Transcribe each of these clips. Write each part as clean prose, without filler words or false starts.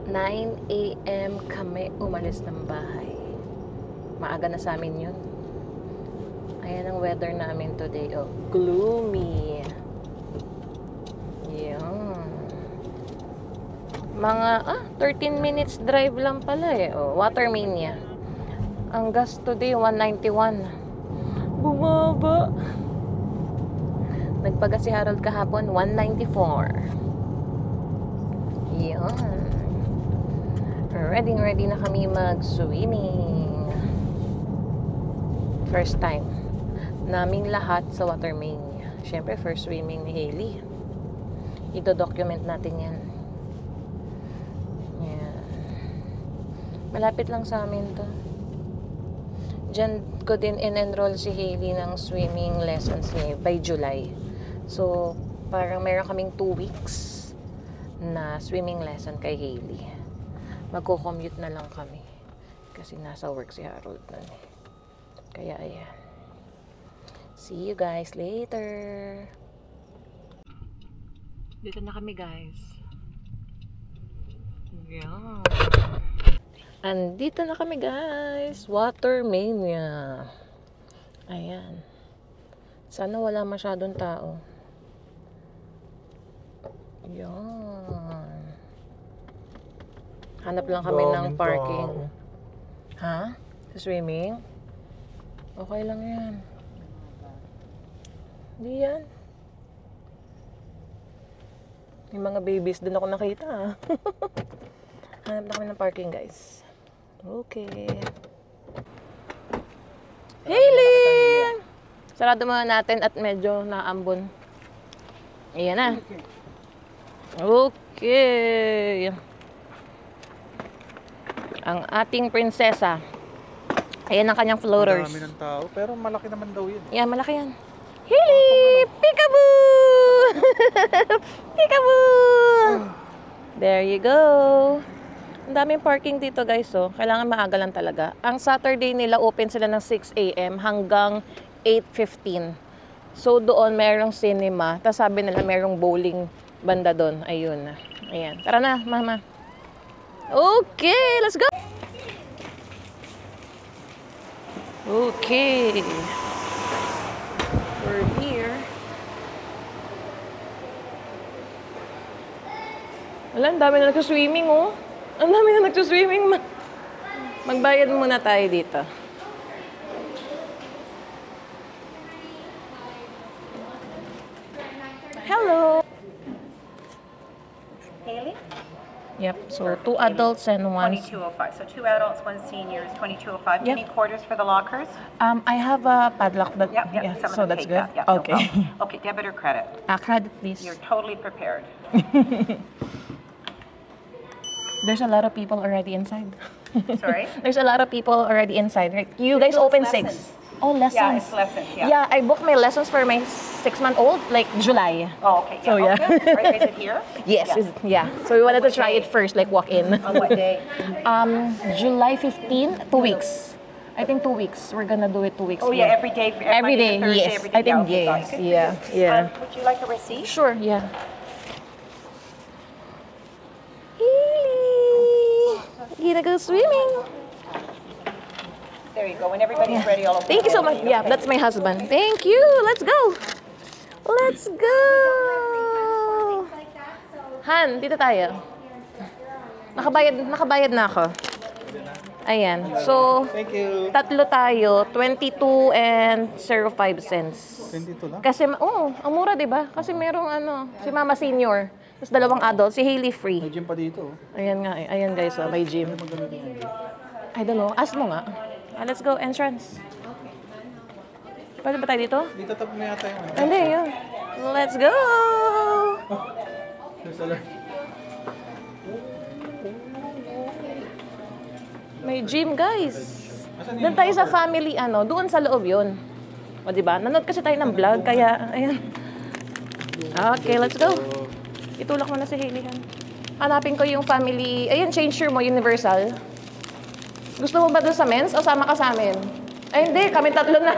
9 AM kami umalis ng bahay. Maaga na sa amin yun. Ayan ang weather namin today. Oh, gloomy. Yan. Mga 13 minutes drive lang pala eh. Oh, Watermania. Ang gas today 191. Bumaba. Nagpagas si Harold kahapon 194. Yan. Ready na kami mag-swimming. First time naming lahat sa Watermania. Siyempre, first swimming ni Hailey. Ito-document natin yan. Yan. Malapit lang sa amin to. Diyan ko din in-enroll si Hailey ng swimming lessons niya by July. So, parang meron kaming 2 weeks na swimming lesson kay Hailey. Magko-commute na lang kami kasi nasa work si Harold nun eh. Kaya ayan. See you guys later. Dito na kami guys. Yeah. Andito na kami guys. Watermania. Ayan. Sana wala masyadong tao. Yan. Hanap lang kami ng parking. Ha? Sa swimming? Okay lang yan. Hindi yan. Yung mga babies, doon ako nakita. Hanap na kami ng parking, guys. Okay. Hailey! Sarado muna natin at medyo naambon. Ayan na. Okay. Ang ating prinsesa. Ayan ang kanyang floaters. Marami ng tao, pero malaki naman daw yun. Yan, malaki yan. Hailey! Peekaboo! Peekaboo! There you go. Ang daming parking dito guys. Oh. Kailangan maaga lang talaga. Ang Saturday nila open sila ng 6 AM hanggang 8:15. So doon merong cinema. Tapos sabi nila merong bowling banda doon. Ayun na. Ayan. Tara na, mama. Okay, let's go! Okay. We're here. Wala, ang dami na nagsuswimming, oh. Ang dami na nagsuswimming. Magbayad muna tayo dito. Hello! Hailey? Yep, so 2 adults and 1... 2205. So 2 adults, 1 senior is 2205. Yep. Any quarters for the lockers? I have a padlock, but Yep, yeah, someone so will that's take good. that. Yep, no Okay. problem. Okay, debit or credit? Credit, please. You're totally prepared. There's a lot of people already inside. Sorry? There's a lot of people already inside, right? You guys open 6. lessons. Oh, lessons. Yeah, it's lessons, yeah. Yeah, I booked my lessons for my 6-month-old, like July. Oh, okay. Yeah. So, yeah. Okay. Right, is it here? Yes, Yeah. yeah. So we wanted to What try day? it first, like walk in. On what day? July 15, 2 weeks. I think 2 weeks. We're gonna do it 2 weeks. Oh, yeah, every day. Every Monday day, to Thursday, yes. every day. I think Yeah, okay, yes. fine. Good. Yeah, yeah. Would you like a receipt? Sure, yeah. Hailey! Gonna go swimming. There you go. When everybody's ready, I'll open Thank you the so much. door. Yeah, that's my husband. Thank you. Let's go. Let's go. Han, dito tayo. Nakabayad na ako. Ayan. So, Thank you. tatlo tayo, 22 and 05 cents. 22 lang? Kasi, ang mura, di ba? Kasi merong si Mama Senior. Tapos 2 adult, si Hailey free. May gym pa dito. Ayan nga, ayan guys, may gym. I don't know, ask mo nga. Let's go, entrance. Pwede ba tayo dito? Dito tapos may yata yung ano. Hindi, yun. Let's go! There's a lot. May gym, guys. Doon tayo sa family, doon sa loob yun. O, diba? Nanood kasi tayo ng vlog, kaya, ayan. Okay, let's go. Itulak mo na si Hailey. Hanapin ko yung family, ayun, change shirt mo, universal. Gusto mo ba doon sa men's o sama ka sa amin? Ay, hindi, kami tatlo na.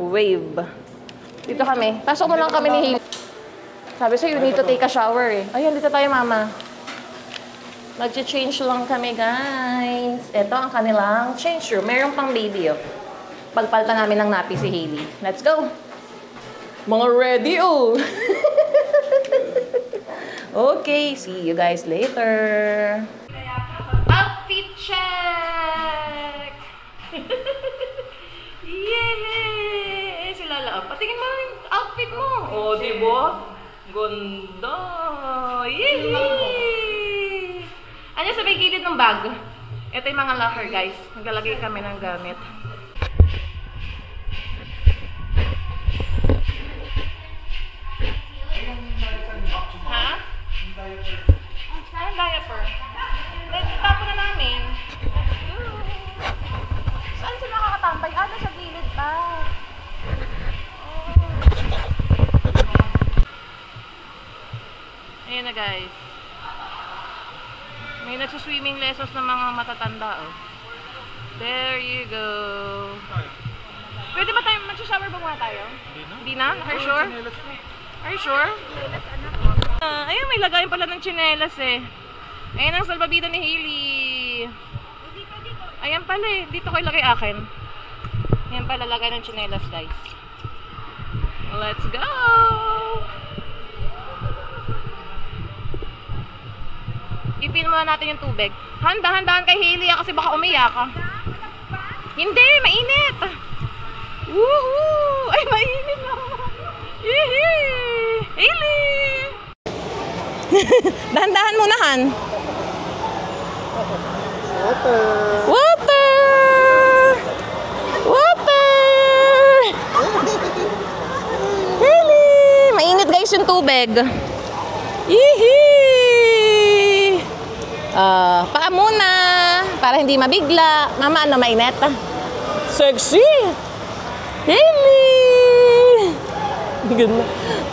Wave. Dito kami. Pasok mo lang kami ni Hailey. Sabi sa'yo, you need to take a shower eh. Ayan, dito tayo, mama. Mag-change lang kami, guys. Ito ang kanilang change room. Meron pang baby, oh. Pagpalta namin ng napi si Hailey. Let's go! Mga ready, oh! Okay, see you guys later. Outfit check! Yay! Si Lala, patingin mo yung outfit mo. Oh, di ba? Ganda! Yay! Ano sa may gilid ng bag? Ito yung mga locker, guys. Naglalagay kami ng gamit. Ha? Saan diaper? Tapon na namin. Saan sila nakakatambay? Ano sa gilid pa? Ayan na, guys. May nagsuswimming lessons ng mga matatanda, oh. There you go. Pwede ba tayo mag-shower ba muna tayo? Hindi na? Are you sure? Are you sure? Ayun, may lagayan pala ng tsinelas eh. Ayan ang salbabida ni Hailey. Ayan pala eh. Dito ko ilagay akin. Ayan pala lagay ng tsinelas, guys. Let's go! I-fill muna natin yung tubig. Handa-handaan kay Hailey kasi baka umiyak ka. Hindi, mainit! Woohoo! Ay, mainit na! Yehey! Hailey! Dahan-dahan muna, Han. Water! Water! Water! Hailey! Mainit, guys, yung tubig. Yehey! Paa muna. Para hindi mabigla. Mama, ano, mainit? Sexy! Hailey! Ganda.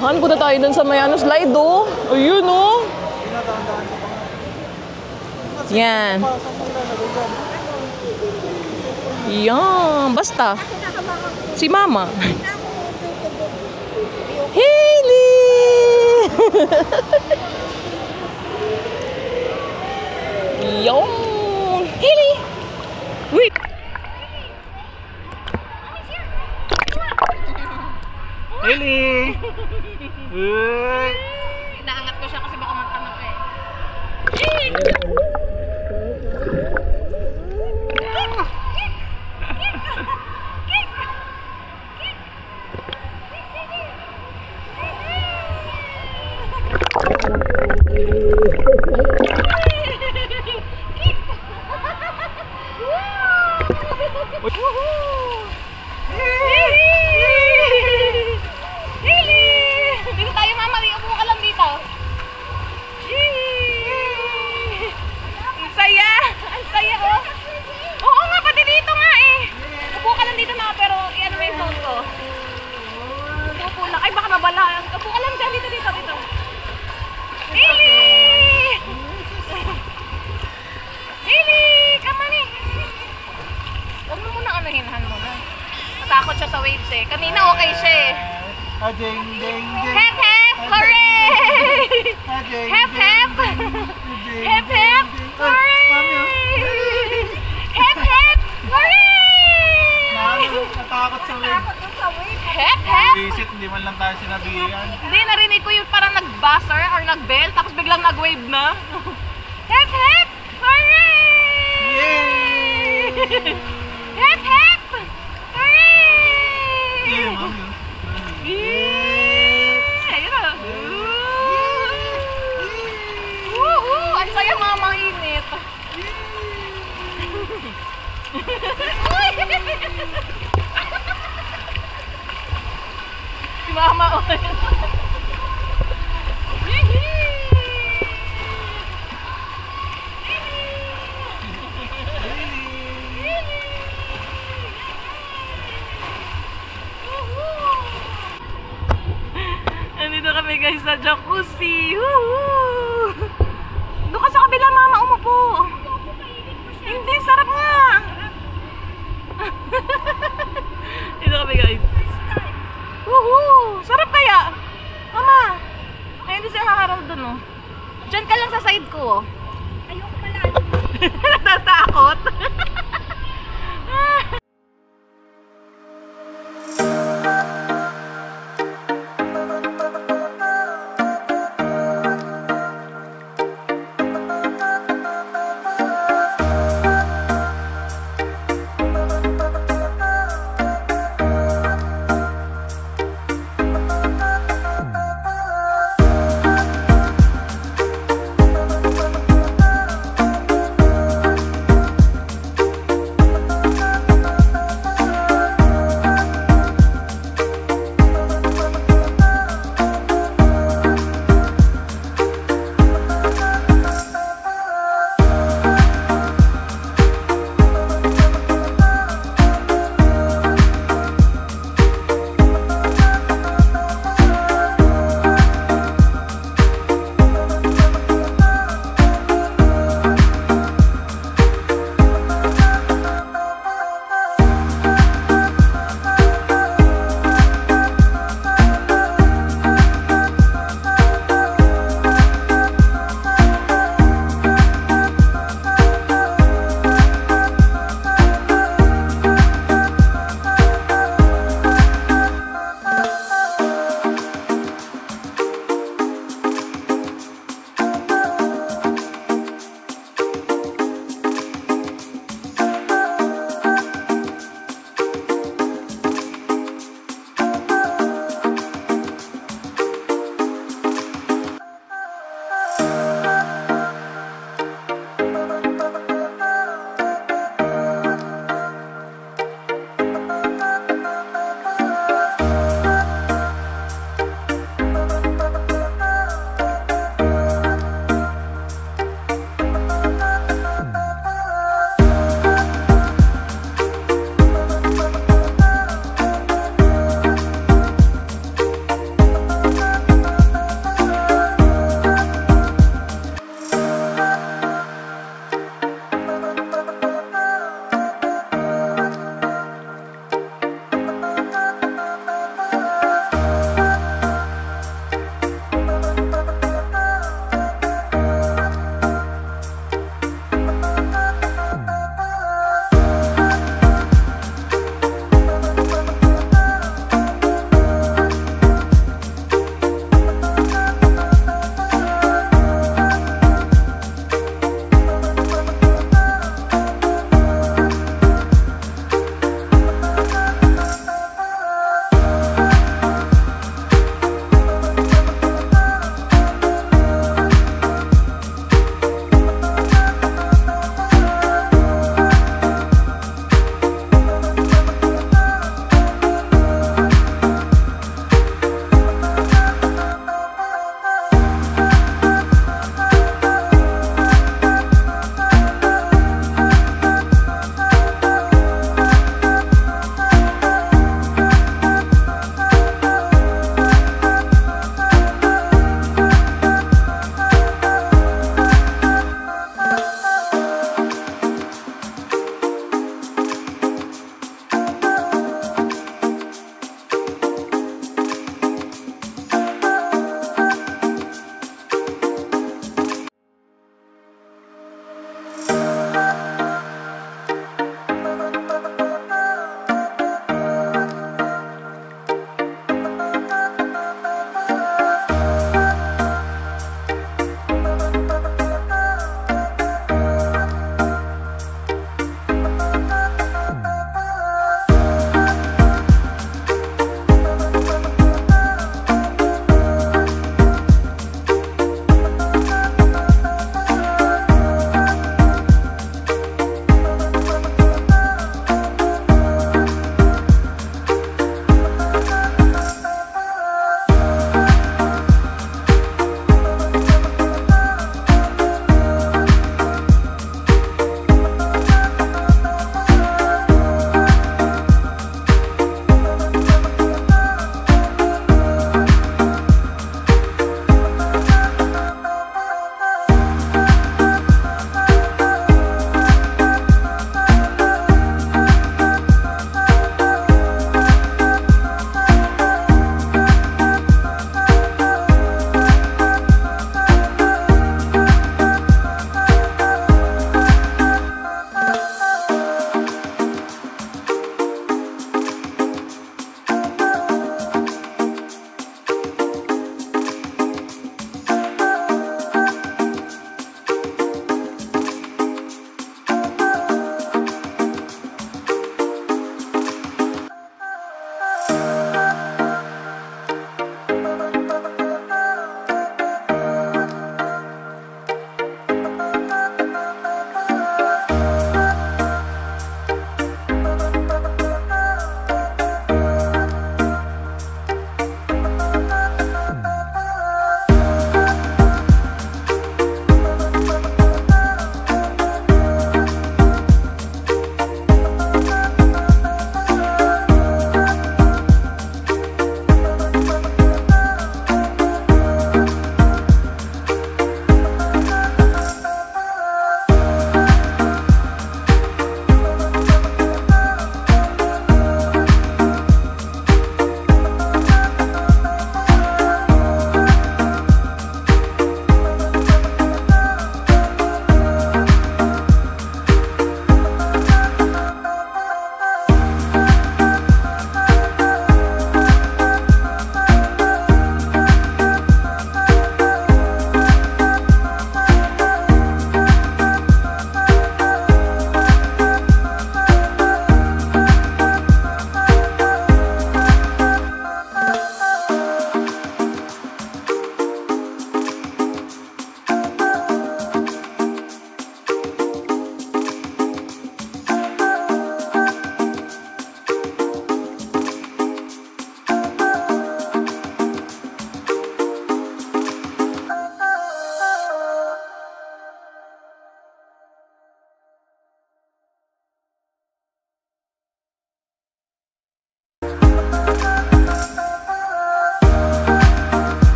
Han, punta tayo dun sa may slide, oh. Ayun, oh. Yan. Yan. Basta. Si Mama. Hailey! Yan. Hailey! Wait. Hailey! Inaangat ko siya kasi baka magtanap eh. Dito tayo, Mama. Upo ka lang dito. Ang saya. Ang saya, oh. Oo nga, pati dito nga eh. Upo ka lang dito, Mama, pero i-ano mo yung phone ko. Upo lang. Ay, baka mabala. Upo ka lang dyan. Dito. Hailey! Hailey! Come on in. Huwag mo muna anuhinhan mo na. Natakot siya sa waves eh. Kanina okay siya eh. Ding, ding, ding. Hep hep! Hooray! Ding, Hep hep! Hep hep! Hooray! Hep hep! Hooray! Natakot sa wave. Hep hep! Visit, hindi man lang tayo sinabihan. Hindi, narinig ko yung parang nag-buzzer or nag-bell tapos biglang nag-wave na. Hep hep! Hooray! Yay! Hep hep! Hooray! Yay, mami. Ayun na. Woohoo! Ang saya, Mama, init. Si Mama, oh. Andito kami, guys, sa jacuzzi. Woohoo! Doon ka sa kabila, Mama, umupo. Hindi, sarap nga. Dito kami, guys. Woohoo! Sarap kaya? Mama, ikaw dun, oh. Diyan ka lang sa side ko, oh. Ayoko pala. Natatakot.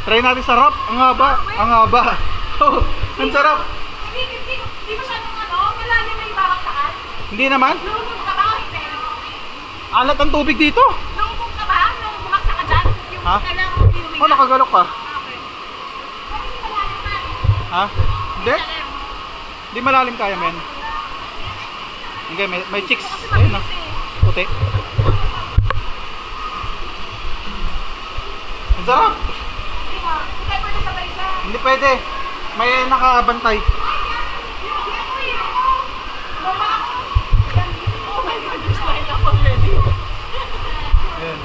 Try natin, sarap. Ang haba. Ang haba. Oh, ang sarap. Hindi masyadong malalim na ibabagtaan. Hindi naman. Lumubog ka ba o hindi? Alat ang tubig dito. Lumubog ka ba? Nung bumaksa ka dyan? Yung Ha? kailangan mo inumin Oh, nakagalok ka. Okay. Bakit hindi malalim man? Ha? Hindi? Hindi malalim kaya, men. Okay, may chicks. Ayun na. Puti. Ang sarap. Hindi mo. Hindi tayo pwede sabay ka. Hindi pwede. May nakabantay. Oh my God, there's line up already. Ayun.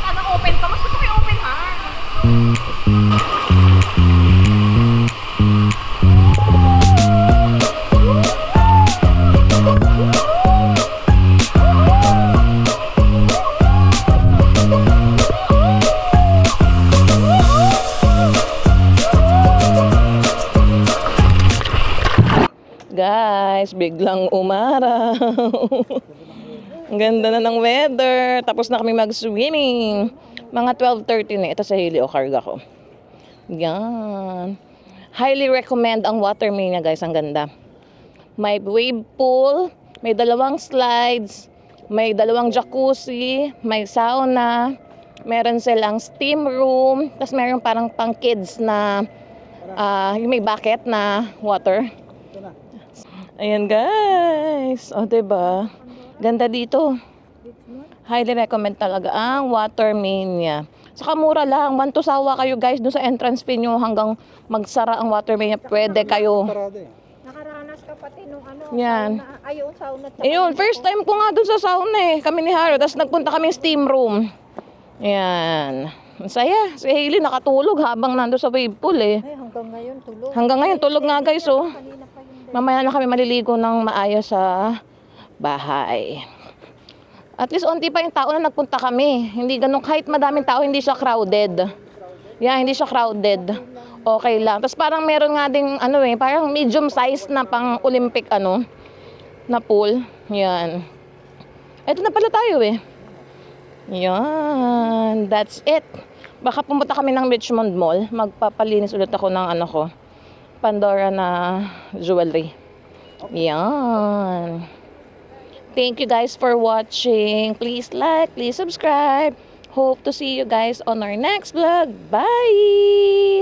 Sana open ka. Mas gusto ko yung open heart. Guys, biglang umaraw. Ang ganda na ng weather. Tapos na kami mag-swimming. Mga 12:30 na. Ito sa Heli o karga ko. Yan. Highly recommend ang Watermania, guys. Ang ganda. May wave pool. May 2 slides. May 2 jacuzzi. May sauna. Meron silang steam room. Tapos meron parang pang kids na yung may bucket na water. Ayan guys. O diba? Ganda dito. Highly recommend talaga ang Watermania. Saka mura lang. Mantusawa kayo guys doon sa entrance fee nyo hanggang magsara ang Watermania. Pwede kayo. Nakaranas ka pati nung Yan. sauna. Ay, yung sauna. Ayun, first time ko nga doon sa sauna eh. Kami ni Haro. Tapos nagpunta kami steam room. Yan. Ang saya. Si Hailey nakatulog habang nando sa wave pool eh. Ay, hanggang ngayon tulog. Hanggang ngayon tulog nga guys oh. Kanina pa yung Mamaya na kami maliligo ng maayos sa bahay. At least onti pa yung tao na nagpunta kami. Hindi ganun, kahit madaming tao, hindi siya crowded. Yeah, hindi siya crowded. Okay lang. Tapos parang meron nga ding parang medium size na pang Olympic na pool. Yan. Eto na pala tayo eh. Yan. That's it. Baka pumunta kami ng Richmond Mall. Magpapalinis ulit ako ng Pandora na jewelry. Yan. Thank you guys for watching. Please like, please subscribe. Hope to see you guys on our next vlog. Bye!